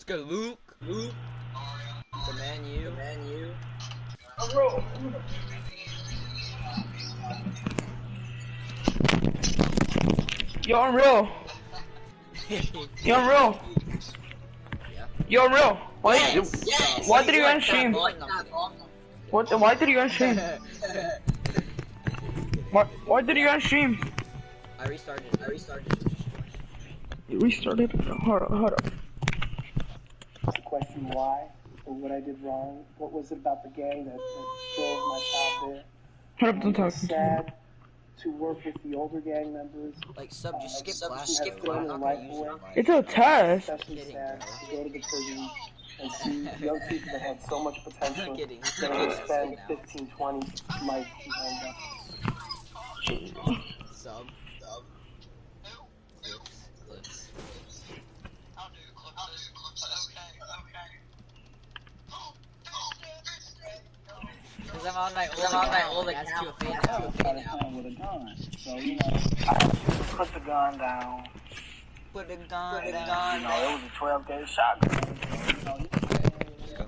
go, Luke. Luke. The menu. You're unreal. You're unreal. Yeah. You're unreal. Why? Yes. Why did you end stream? What? Why did you end stream? Why did you end stream? I restarted. You restarted. Hold up. The question why, or what I did wrong, what was it about the gang that drove my child there? Hold up, don't talk. It's sad to work with the older gang members. Like sub, just skip class. Skip I'm not gonna use it. It's a test. Especially sad to go to the prison and see young people that had so much potential kidding. that would spend 15, 20 life behind them. Sub. Clips. Cause I'm on my old account. By the time with a gun, so you know, I put the gun down. Put the gun You down. know, it was a 12-gauge shotgun. So, you know,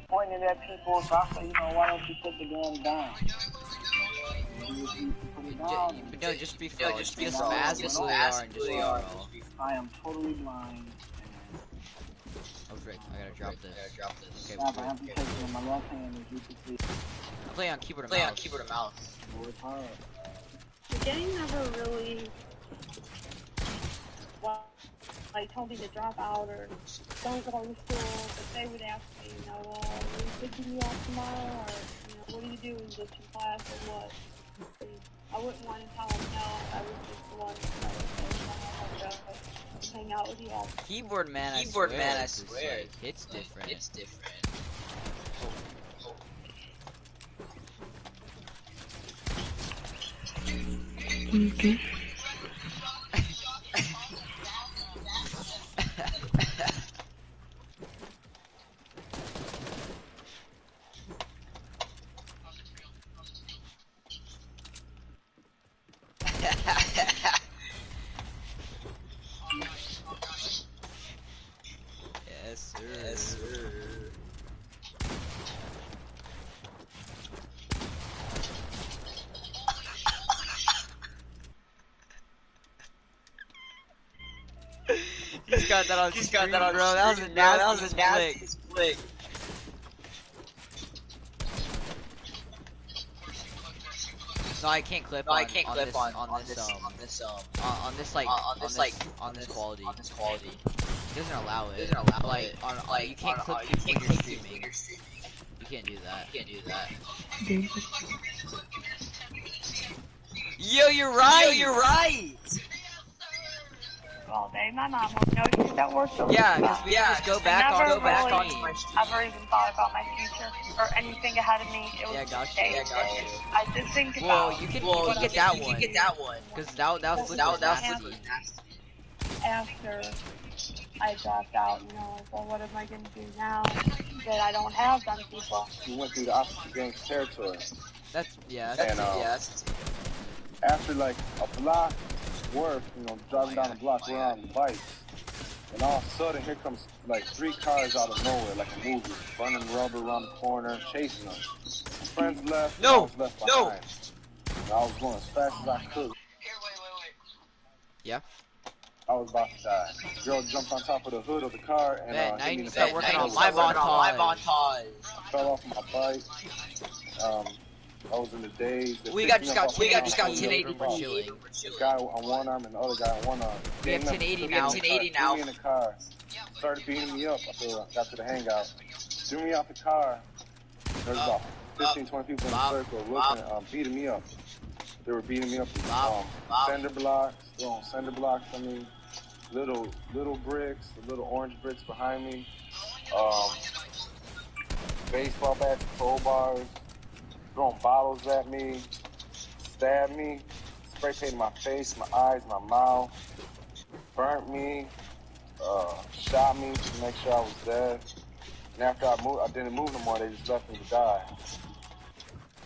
pointing at people, so I said, you know, why don't you put the gun down? No, just be fair. Just be as fast as you are and just roll. I am totally blind. Oh frick, I gotta drop this. Okay, Now, I have to take it in my left hand, as you can see. I'm playing on keyboard and mouse. Oh, it's hard. The gang never really told me to drop out or don't go to school, but they would ask me, you know, are you picking you up tomorrow, or, you know, what are you doing, just in class or what? And I wouldn't want to tell them no, I was just the one that would hang out with you all. Keyboard man, I swear. Like, it's different. Okay. Yes, sir. He's got that on stream, bro. That was a nasty flick. No, I can't clip on this quality. It doesn't allow it. Like you can't clip when you're streaming. You can't do that. Yo, you're right. All day, my mom will know you that work. Yeah, because we just go back on Never stream. ever even thought about my future or anything ahead of me. It was Yeah, gotcha. I did think about. Well, you can get that one. Because that was nasty. After I dropped out, you know, well, what am I going to do now that I don't have them people? You went through the opposite gang's territory. That's After like a block worth, you know, driving down the block, we're on bikes. And all of a sudden, here comes like 3 cars out of nowhere, like a movie, burning rubber around the corner, chasing us. My friends left, I was left behind. And I was going as fast as I could. Yeah. I was about to die. Girl jumped on top of the hood of the car and now hit you me can in start the working back. on live montage. I fell off my bike. I was in the daze. We just got 1080 for chilling. This guy on one arm and the other guy on one arm. We have 1080 now. Threw me in the car. Started beating me up until I got to the hangout. Threw me out the car. There's about 15, 20 people in the circle looking, beating me up. They were beating me up with cinder blocks, throwing cinder blocks on me, little bricks, the little orange bricks behind me, baseball bats, crowbars, throwing bottles at me, stabbed me, spray painted my face, my eyes, my mouth, burnt me, shot me to make sure I was dead. And after I didn't move no more, they just left me to die.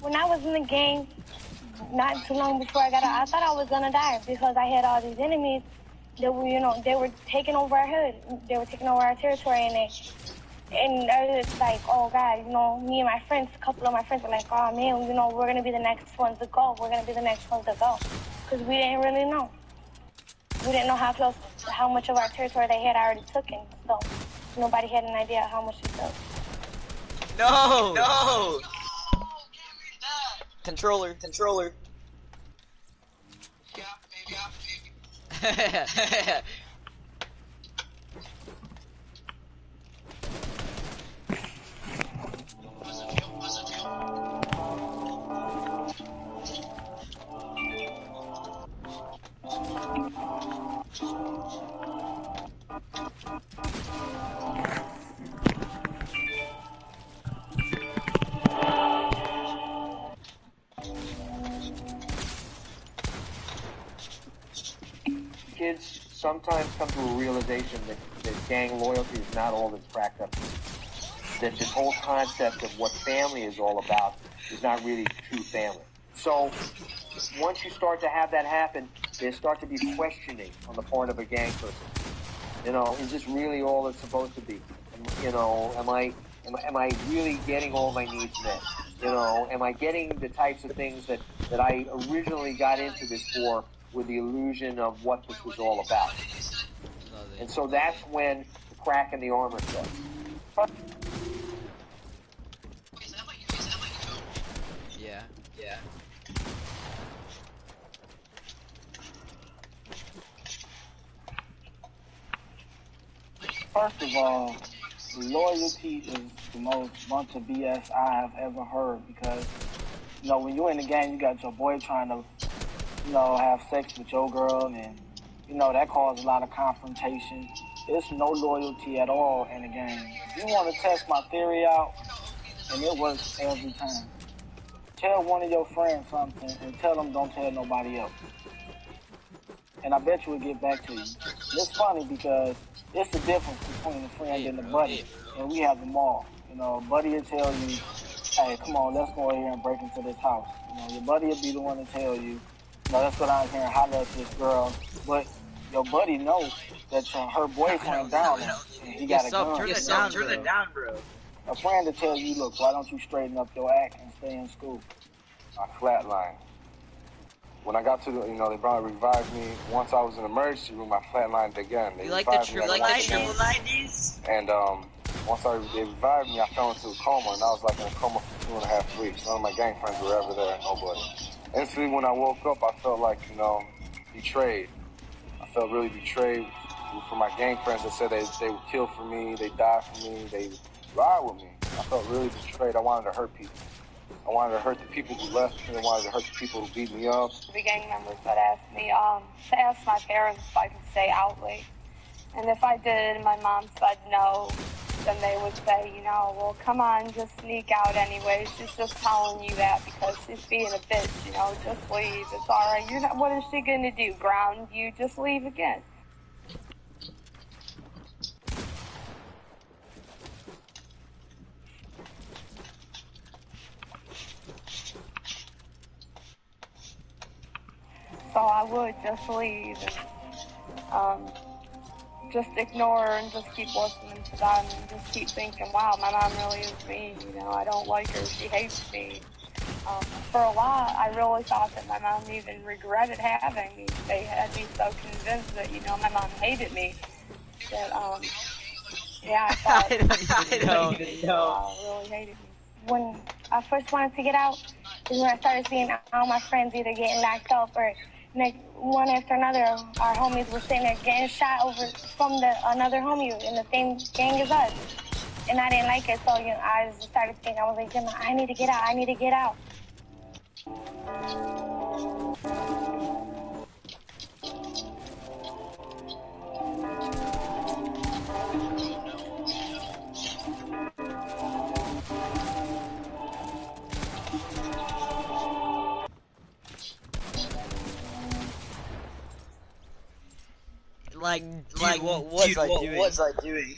When I was in the game, not too long before I got out, I thought I was gonna die because I had all these enemies they were, you know, they were taking over our hood. They were taking over our territory, and it's like, oh God, you know, me and my friends, a couple of my friends were like, oh man, you know, we're gonna be the next ones to go. We're gonna be the next ones to go, because we didn't really know. We didn't know how much of our territory they had already taken. So nobody had an idea how much they took. No! No! Controller. Yeah. Kids sometimes come to a realization that gang loyalty is not all that's cracked up to be. That this whole concept of what family is all about is not really true family. So once you start to have that happen, there start to be questioning on the part of a gang person. You know, is this really all it's supposed to be? You know, am I really getting all my needs met? You know, am I getting the types of things that I originally got into this for with the illusion of what this was all about? And so that's when the crack in the armor starts. Yeah. First of all, loyalty is the most bunch of BS I have ever heard, because, you know, when you're in the gang, you got your boy trying to, you know, have sex with your girl, and, you know, that causes a lot of confrontation. There's no loyalty at all in the gang. If you want to test my theory out, and it works every time, tell one of your friends something and tell them don't tell nobody else. And I bet you will get back to you. It's funny because it's the difference between a friend and a buddy, and we have them all. You know, a buddy will tell you, hey, come on, let's go in here and break into this house. You know, your buddy will be the one to tell you, no, let's go down here and holler at this girl. But your buddy knows that her boyfriend down there, and he got a gun. Turn it down, bro. A friend will tell you, look, why don't you straighten up your act and stay in school? I flatlined. When I got to the, they revived me. Once I was in the emergency room, I flatlined again. They You like the triple 90s? And once they revived me, I fell into a coma, and I was like in a coma for 2.5 weeks. None of my gang friends were ever there, nobody. Instantly, when I woke up, I felt like, betrayed. I felt really betrayed from my gang friends that said they would kill for me, they die for me, they ride with me. I felt really betrayed. I wanted to hurt people. I wanted to hurt the people who left me. I wanted to hurt the people who beat me up. The gang members would ask me to ask my parents if I could stay out late. And if I did and my mom said no, then they would say, well, come on, just sneak out anyways. She's just telling you that because she's being a bitch, just leave. It's all right. What is she going to do, ground you? Just leave again. So I would just leave and just ignore her and just keep listening to them and just keep thinking, wow, my mom really is mean, I don't like her, she hates me. For a while, I really thought that my mom even regretted having me. They had me so convinced that, my mom hated me that, I thought I don't even know. Really hated me. When I first wanted to get out is when I started seeing all my friends either getting knocked up or one after another. Our homies were sitting there getting shot over from another homie in the same gang as us. And I didn't like it, so I just started thinking, I was like, I need to get out, I need to get out. What was I doing?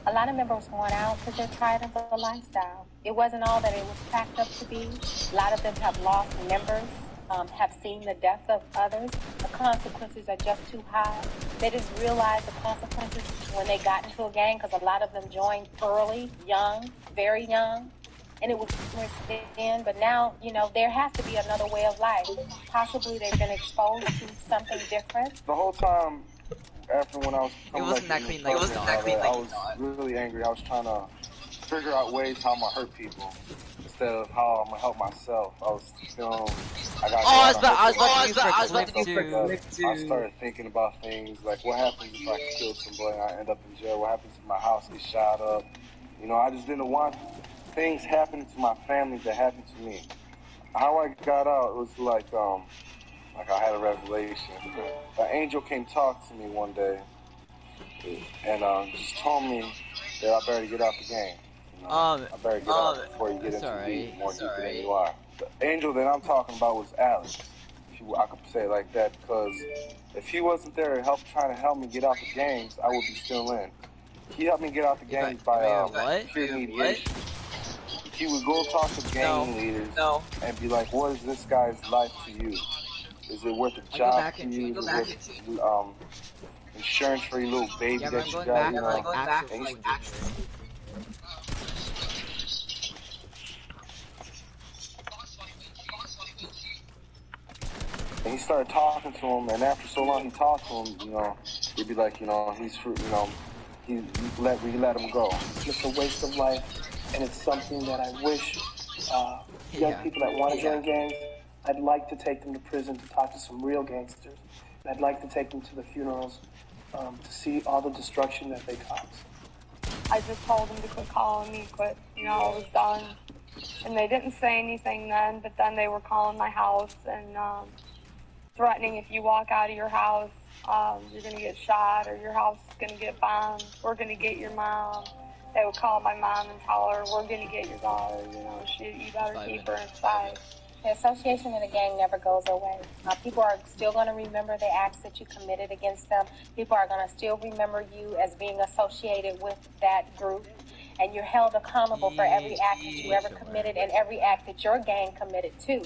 A lot of members going out because they're tired of the lifestyle. It wasn't all that it was cracked up to be. A lot of them have lost members, have seen the deaths of others. The consequences are just too high. They didn't realize the consequences when they got into a gang because a lot of them joined early, young, very young. And it was then, but now, you know, there has to be another way of life. Possibly they've been exposed to something different. The whole time, after when I was It wasn't that clean like you thought. I was really angry. I was trying to figure out ways how I'm gonna hurt people instead of how I'm gonna help myself. I was feeling I started thinking about things like what happens if I kill somebody and I end up in jail? What happens if my house gets shot up? You know, I just didn't want things happening to my family that happened to me. How I got out, it was like I had a revelation. An angel came talk to me one day and just told me that I better get out the game. You know, I better get out before you get into deep, more deeper than you are. The angel that I'm talking about was Alex. I could say it like that because if he wasn't there trying to help me get out the gangs, I would be still in. He helped me get out the gangs by peer mediation. He would go talk to gang leaders and be like, what is this guy's life to you? Is it worth a job to you? Is it worth insurance for your little baby that you got? You know? And he started talking to him, and after so long he talked to him, you know, he'd be like, you know, we let him go. It's a waste of life. And it's something that I wish young people that want to join gangs, I'd like to take them to prison to talk to some real gangsters. And I'd like to take them to the funerals to see all the destruction that they cause. I just told them to quit calling me, quit, you know, I was done. And they didn't say anything then, but then they were calling my house and threatening if you walk out of your house, you're going to get shot or your house is going to get bombed. We're going to get your mom. They would call my mom and tell her, we're going to get your daughter, you know, you better keep her inside. The association in a gang never goes away. People are still going to remember the acts that you committed against them. People are going to still remember you as being associated with that group. And you're held accountable for every act that you ever committed and every act that your gang committed too.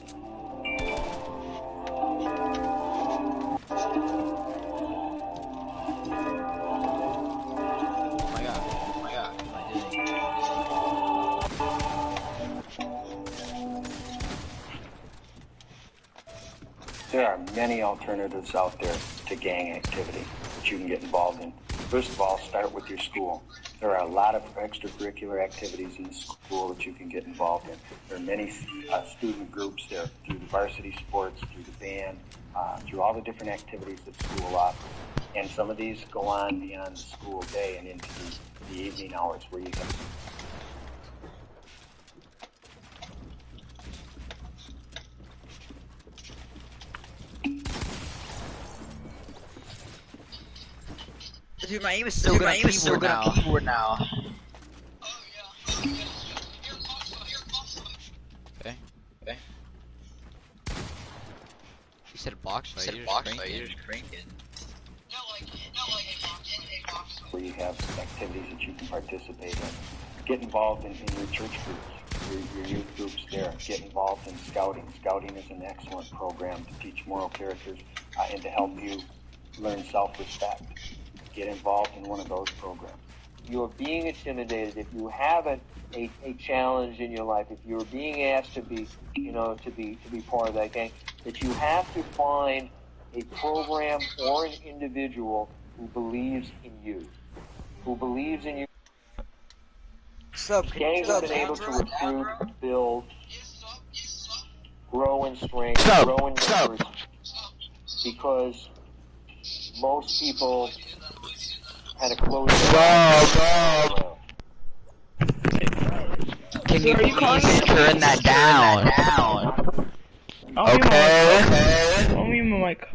There are many alternatives out there to gang activity that you can get involved in. First of all, start with your school. There are a lot of extracurricular activities in the school that you can get involved in. There are many student groups there through the varsity sports, through the band, through all the different activities that school offers. And some of these go on beyond the school day and into the evening hours where you can. Dude, my aim is so good on keyboard now. Okay. You said a box fight, you're just cranking. Where you have activities that you can participate in. Get involved in your church groups, your youth groups there. Get involved in scouting. Scouting is an excellent program to teach moral characters and to help you learn self-respect. Get involved in one of those programs. You're being intimidated. If you have a challenge in your life, if you're being asked to be, you know, to be part of that gang, that you have to find a program or an individual who believes in you, who believes in you. Gangs have been able to recruit, build, grow in strength, grow in numbers, because most people had a closed Can you please turn that down? Okay. I'll mute my mic.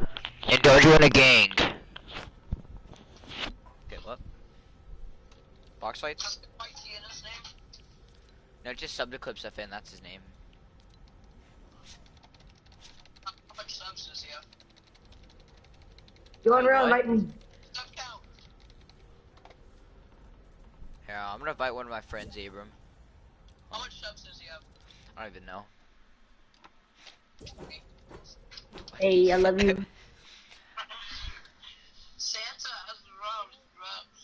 And don't join a gang. Okay, what? Box fights? No, just sub to Clip stuff in, that's his name. How much subs does he have? Going around right. Here, Yeah, I'm gonna invite one of my friends, Abram. How much subs does he have? I don't even know. Hey, I love you.